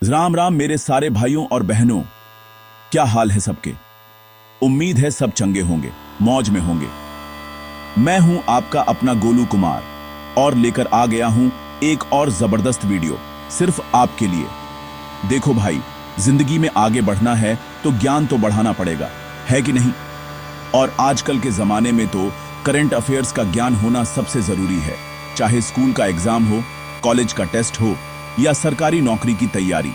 राम राम मेरे सारे भाइयों और बहनों, क्या हाल है सबके। उम्मीद है सब चंगे होंगे, मौज में होंगे। मैं हूं आपका अपना गोलू कुमार और लेकर आ गया हूं एक और जबरदस्त वीडियो सिर्फ आपके लिए। देखो भाई, जिंदगी में आगे बढ़ना है तो ज्ञान तो बढ़ाना पड़ेगा, है कि नहीं। और आजकल के जमाने में तो करंट अफेयर्स का ज्ञान होना सबसे जरूरी है, चाहे स्कूल का एग्जाम हो, कॉलेज का टेस्ट हो या सरकारी नौकरी की तैयारी।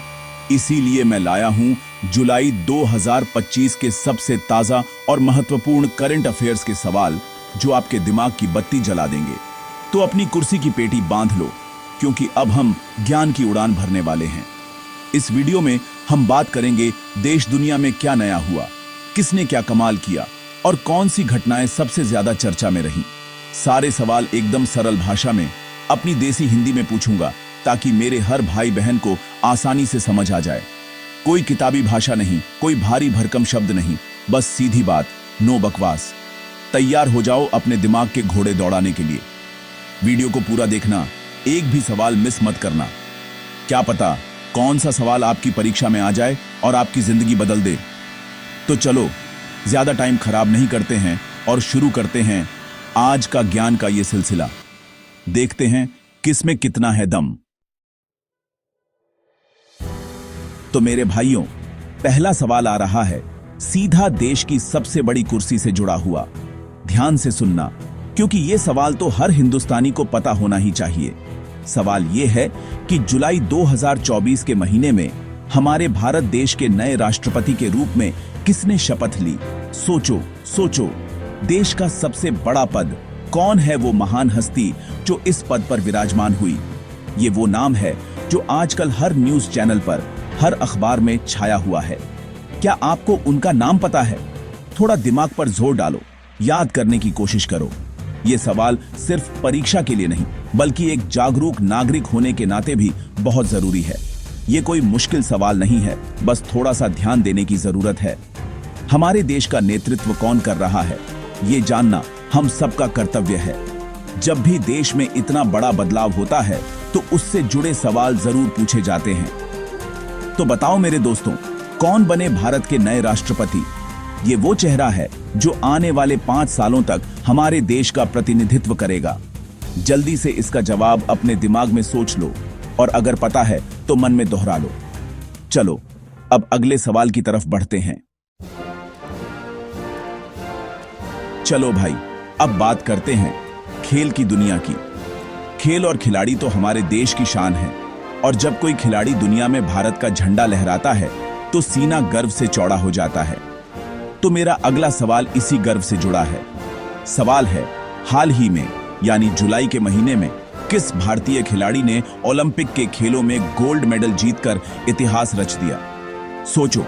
इसीलिए मैं लाया हूं जुलाई 2025 के सबसे ताजा और महत्वपूर्ण करंट अफेयर्स के सवाल जो आपके दिमाग की बत्ती जला देंगे। तो अपनी कुर्सी की पेटी बांध लो, क्योंकि अब हम ज्ञान की उड़ान भरने वाले हैं। इस वीडियो में हम बात करेंगे देश दुनिया में क्या नया हुआ, किसने क्या कमाल किया और कौन सी घटनाएं सबसे ज्यादा चर्चा में रहीं। सारे सवाल एकदम सरल भाषा में अपनी देसी हिंदी में पूछूंगा, ताकि मेरे हर भाई बहन को आसानी से समझ आ जाए। कोई किताबी भाषा नहीं, कोई भारी भरकम शब्द नहीं, बस सीधी बात, नो बकवास। तैयार हो जाओ अपने दिमाग के घोड़े दौड़ाने के लिए। वीडियो को पूरा देखना, एक भी सवाल मिस मत करना। क्या पता कौन सा सवाल आपकी परीक्षा में आ जाए और आपकी जिंदगी बदल दे। तो चलो ज्यादा टाइम खराब नहीं करते हैं और शुरू करते हैं आज का ज्ञान का ये सिलसिला। देखते हैं किसमें कितना है दम। तो मेरे भाइयों, पहला सवाल आ रहा है सीधा देश की सबसे बड़ी कुर्सी से जुड़ा हुआ। ध्यान से सुनना, क्योंकि यह सवाल तो हर हिंदुस्तानी को पता होना ही चाहिए। सवाल यह है कि जुलाई 2024 के महीने में हमारे भारत देश के नए राष्ट्रपति के रूप में किसने शपथ ली। सोचो सोचो, देश का सबसे बड़ा पद, कौन है वो महान हस्ती जो इस पद पर विराजमान हुई। ये वो नाम है जो आजकल हर न्यूज चैनल पर, हर अखबार में छाया हुआ है। क्या आपको उनका नाम पता है? थोड़ा दिमाग पर जोर डालो, याद करने की कोशिश करो। ये सवाल सिर्फ परीक्षा के लिए नहीं, बल्कि एक जागरूक नागरिक होने के नाते भी बहुत जरूरी है। ये कोई मुश्किल सवाल नहीं है, बस थोड़ा सा ध्यान देने की जरूरत है। हमारे देश का नेतृत्व कौन कर रहा है, ये जानना हम सबका कर्तव्य है। जब भी देश में इतना बड़ा बदलाव होता है तो उससे जुड़े सवाल जरूर पूछे जाते हैं। तो बताओ मेरे दोस्तों, कौन बने भारत के नए राष्ट्रपति? ये वो चेहरा है जो आने वाले 5 सालों तक हमारे देश का प्रतिनिधित्व करेगा। जल्दी से इसका जवाब अपने दिमाग में सोच लो, और अगर पता है तो मन में दोहरा लो। चलो अब अगले सवाल की तरफ बढ़ते हैं। चलो भाई, अब बात करते हैं खेल की दुनिया की। खेल और खिलाड़ी तो हमारे देश की शान है, और जब कोई खिलाड़ी दुनिया में भारत का झंडा लहराता है तो सीना गर्व से चौड़ा हो जाता है। तो मेरा अगला सवाल इसी गर्व से जुड़ा है। सवाल है, हाल ही में यानी जुलाई के महीने में किस भारतीय खिलाड़ी ने ओलंपिक के खेलों में गोल्ड मेडल जीतकर इतिहास रच दिया? सोचो,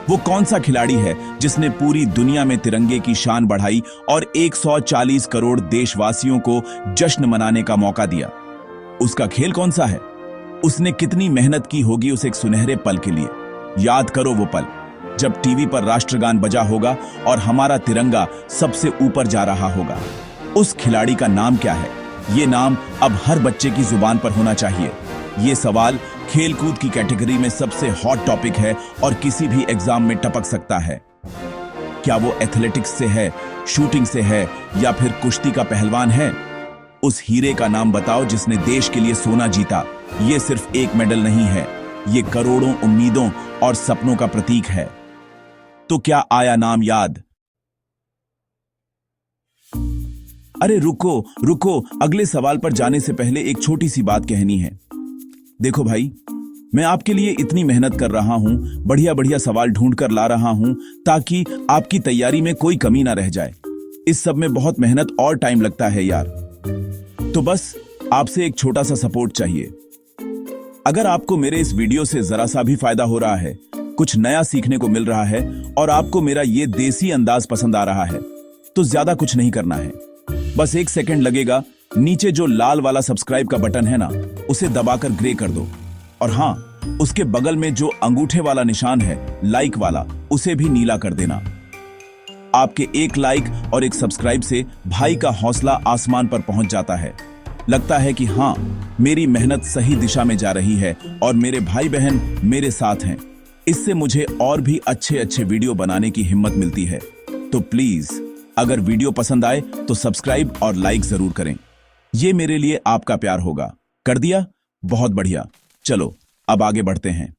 वो कौन सा खिलाड़ी है जिसने पूरी दुनिया में तिरंगे की शान बढ़ाई और 140 करोड़ देशवासियों को जश्न मनाने का मौका दिया? उसका खेल कौन सा है? उसने कितनी मेहनत की होगी उस एक सुनहरे पल के लिए? याद करो वो पल जब टीवी पर राष्ट्रगान बजा होगा और हमारा तिरंगा सबसे ऊपर जा रहा होगा। उस खिलाड़ी का नाम क्या है? ये नाम अब हर बच्चे की जुबान पर होना चाहिए। ये सवाल खेलकूद की कैटेगरी में सबसे हॉट टॉपिक है और किसी भी एग्जाम में टपक सकता है। क्या वो एथलेटिक्स से है, शूटिंग से है, या फिर कुश्ती का पहलवान है? उस हीरे का नाम बताओ जिसने देश के लिए सोना जीता। ये सिर्फ एक मेडल नहीं है, ये करोड़ों उम्मीदों और सपनों का प्रतीक है। तो क्या आया नाम याद? अरे रुको रुको, अगले सवाल पर जाने से पहले एक छोटी सी बात कहनी है। देखो भाई, मैं आपके लिए इतनी मेहनत कर रहा हूं, बढ़िया बढ़िया सवाल ढूंढ कर ला रहा हूं, ताकि आपकी तैयारी में कोई कमी ना रह जाए। इस सब में बहुत मेहनत और टाइम लगता है यार। तो बस आपसे एक छोटा सा सपोर्ट चाहिए। अगर आपको मेरे इस वीडियो से जरा सा भी फायदा हो रहा है, कुछ नया सीखने को मिल रहा है और आपको मेरा ये देसी अंदाज पसंद आ रहा है, तो ज्यादा कुछ नहीं करना है। बस 1 सेकंड लगेगा, नीचे जो लाल वाला सब्सक्राइब का बटन है ना, उसे दबाकर ग्रे कर दो। और हाँ, उसके बगल में जो अंगूठे वाला निशान है, लाइक वाला, उसे भी नीला कर देना। आपके एक लाइक और एक सब्सक्राइब से भाई का हौसला आसमान पर पहुंच जाता है। लगता है कि हाँ, मेरी मेहनत सही दिशा में जा रही है और मेरे भाई बहन मेरे साथ हैं। इससे मुझे और भी अच्छे अच्छे वीडियो बनाने की हिम्मत मिलती है। तो प्लीज अगर वीडियो पसंद आए तो सब्सक्राइब और लाइक जरूर करें। ये मेरे लिए आपका प्यार होगा। कर दिया? बहुत बढ़िया। चलो अब आगे बढ़ते हैं।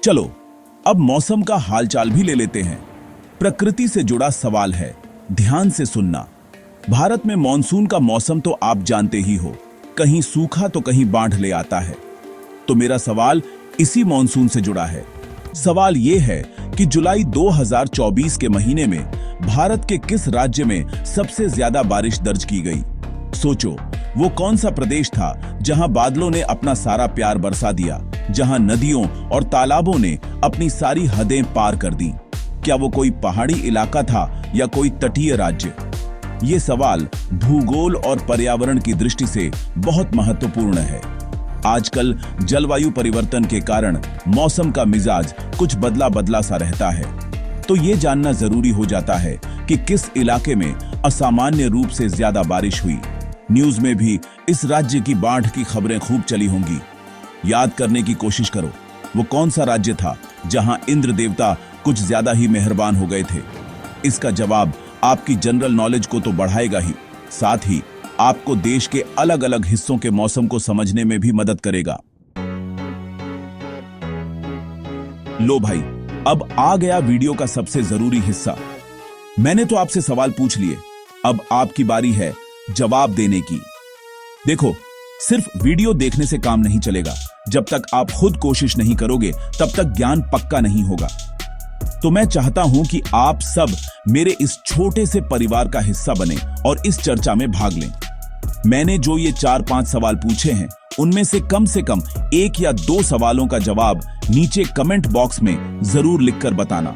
चलो अब मौसम का हालचाल भी ले लेते हैं। प्रकृति से जुड़ा सवाल है, ध्यान से सुनना। भारत में मॉनसून का मौसम तो आप जानते ही हो, कहीं सूखा तो कहीं बाढ़ ले आता है। तो मेरा सवाल इसी मॉनसून से जुड़ा है। सवाल यह है कि जुलाई 2024 के महीने में भारत के किस राज्य में सबसे ज्यादा बारिश दर्ज की गई? सोचो, वो कौन सा प्रदेश था जहां बादलों ने अपना सारा प्यार बरसा दिया, जहां नदियों और तालाबों ने अपनी सारी हदें पार कर दी? क्या वो कोई पहाड़ी इलाका था या कोई तटीय राज्य? ये सवाल भूगोल और पर्यावरण की दृष्टि से बहुत महत्वपूर्ण है। आजकल जलवायु परिवर्तन के कारण मौसम का मिजाज कुछ बदला बदला सा रहता है, तो ये जानना जरूरी हो जाता है कि किस इलाके में असामान्य रूप से ज्यादा बारिश हुई। न्यूज में भी इस राज्य की बाढ़ की खबरें खूब चली होंगी। याद करने की कोशिश करो, वो कौन सा राज्य था जहां इंद्र देवता कुछ ज्यादा ही मेहरबान हो गए थे? इसका जवाब आपकी जनरल नॉलेज को तो बढ़ाएगा ही, साथ ही आपको देश के अलग अलग हिस्सों के मौसम को समझने में भी मदद करेगा। लो भाई, अब आ गया वीडियो का सबसे जरूरी हिस्सा। मैंने तो आपसे सवाल पूछ लिए, अब आपकी बारी है जवाब देने की। देखो, सिर्फ वीडियो देखने से काम नहीं चलेगा। जब तक आप खुद कोशिश नहीं करोगे तब तक ज्ञान पक्का नहीं होगा। तो मैं चाहता हूं कि आप सब मेरे इस छोटे से परिवार का हिस्सा बने और इस चर्चा में भाग लें। मैंने जो ये 4-5 सवाल पूछे हैं, उनमें से कम 1 या 2 सवालों का जवाब नीचे कमेंट बॉक्स में जरूर लिखकर बताना।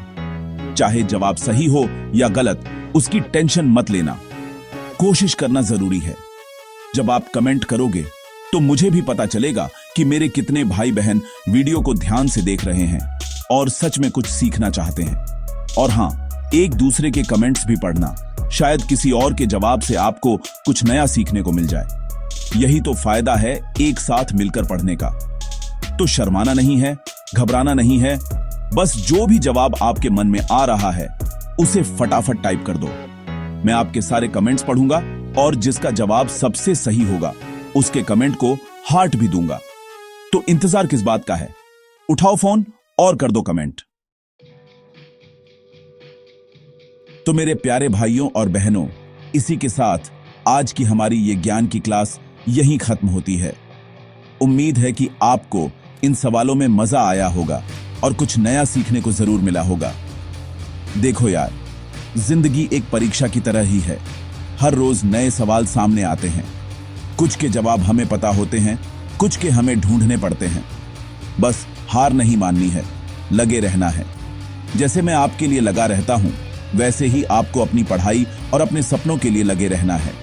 चाहे जवाब सही हो या गलत, उसकी टेंशन मत लेना, कोशिश करना जरूरी है। जब आप कमेंट करोगे तो मुझे भी पता चलेगा कि मेरे कितने भाई बहन वीडियो को ध्यान से देख रहे हैं और सच में कुछ सीखना चाहते हैं। और हां, एक दूसरे के कमेंट्स भी पढ़ना, शायद किसी और के जवाब से आपको कुछ नया सीखने को मिल जाए। यही तो फायदा है एक साथ मिलकर पढ़ने का। तो शर्माना नहीं है, घबराना नहीं है, बस जो भी जवाब आपके मन में आ रहा है उसे फटाफट टाइप कर दो। मैं आपके सारे कमेंट्स पढ़ूंगा और जिसका जवाब सबसे सही होगा उसके कमेंट को हार्ट भी दूंगा। तो इंतजार किस बात का है? उठाओ फोन और कर दो कमेंट। तो मेरे प्यारे भाइयों और बहनों, इसी के साथ आज की हमारी ये ज्ञान की क्लास यहीं खत्म होती है। उम्मीद है कि आपको इन सवालों में मजा आया होगा और कुछ नया सीखने को जरूर मिला होगा। देखो यार, जिंदगी एक परीक्षा की तरह ही है। हर रोज नए सवाल सामने आते हैं। कुछ के जवाब हमें पता होते हैं, कुछ के हमें ढूंढने पड़ते हैं। बस हार नहीं माननी है, लगे रहना है। जैसे मैं आपके लिए लगा रहता हूं, वैसे ही आपको अपनी पढ़ाई और अपने सपनों के लिए लगे रहना है।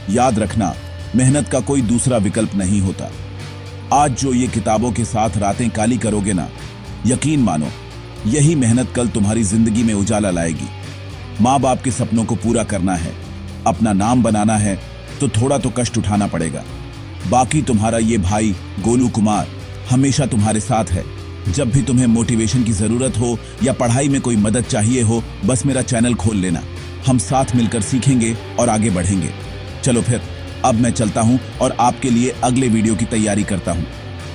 याद रखना, मेहनत का कोई दूसरा विकल्प नहीं होता। आज जो ये किताबों के साथ रातें काली करोगे ना, यकीन मानो यही मेहनत कल तुम्हारी जिंदगी में उजाला लाएगी। माँ बाप के सपनों को पूरा करना है, अपना नाम बनाना है, तो थोड़ा तो कष्ट उठाना पड़ेगा। बाकी तुम्हारा ये भाई गोलू कुमार हमेशा तुम्हारे साथ है। जब भी तुम्हें मोटिवेशन की जरूरत हो या पढ़ाई में कोई मदद चाहिए हो, बस मेरा चैनल खोल लेना। हम साथ मिलकर सीखेंगे और आगे बढ़ेंगे। चलो फिर, अब मैं चलता हूं और आपके लिए अगले वीडियो की तैयारी करता हूं।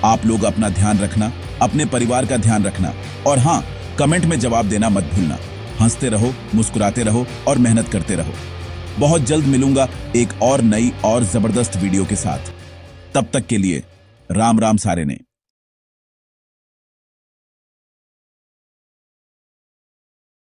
आप लोग अपना ध्यान रखना, अपने परिवार का ध्यान रखना, और हाँ, कमेंट में जवाब देना मत भूलना। हंसते रहो, मुस्कुराते रहो और मेहनत करते रहो। बहुत जल्द मिलूंगा एक और नई और जबरदस्त वीडियो के साथ। तब तक के लिए राम राम सारे ने।